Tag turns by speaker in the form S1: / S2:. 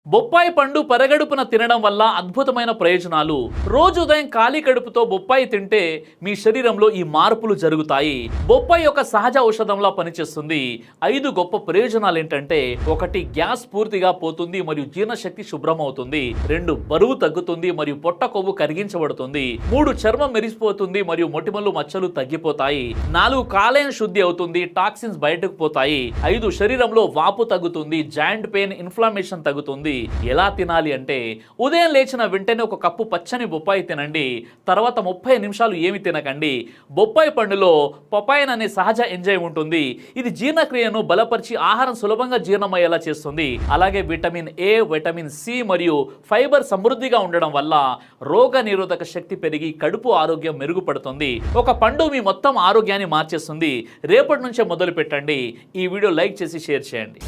S1: బొప్పాయి పండు పరగడుపున తినడం వల్ల అద్భుతమైన ప్రయోజనాలు. రోజు ఉదయం ఖాళీ కడుపుతో బొప్పాయి తింటే మీ శరీరంలో ఈ మార్పులు జరుగుతాయి. బొప్పాయి ఒక సహజ ఔషధంలా పనిచేస్తుంది. 5 గొప్ప ప్రయోజనాలు ఏంటంటే 1 గ్యాస్ పూర్తిగా పోతుంది మరియు జీర్ణశక్తి శుభ్రం అవుతుంది. 2 బరువు తగ్గుతుంది మరియు పొట్ట కొవ్వు కరిగించబడుతుంది. 3 చర్మం మెరిసిపోతుంది మరియు మొటిమలు మచ్చలు తగ్గిపోతాయి. 4 కాలేయం శుద్ధి అవుతుంది, టాక్సిన్స్ బయటకు పోతాయి. 5 శరీరంలో వాపు తగ్గుతుంది, జాయింట్ పెయిన్ ఇన్ఫ్లమేషన్ తగ్గుతుంది. ఎలా తినాలి అంటే ఉదయం లేచిన వెంటనే 1 కప్పు పచ్చని బొప్పాయి తినండి. తర్వాత 30 నిమిషాలు ఏమి తినకండి. బొప్పాయి పండులో పపాయిన్ అనే సహజ ఎంజైమ్ ఉంటుంది. ఇది జీర్ణక్రియను బలపరిచి ఆహారం సులభంగా జీర్ణమయ్యేలా చేస్తుంది. అలాగే విటమిన్ ఏ, విటమిన్ సి మరియు ఫైబర్ సమృద్ధిగా ఉండడం వల్ల రోగ నిరోధక శక్తి పెరిగి కడుపు ఆరోగ్యం మెరుగుపడుతుంది. ఒక పండు మీ మొత్తం ఆరోగ్యాన్ని మార్చేస్తుంది. రేపటి నుంచే మొదలు పెట్టండి. ఈ వీడియో లైక్ చేసి షేర్ చేయండి.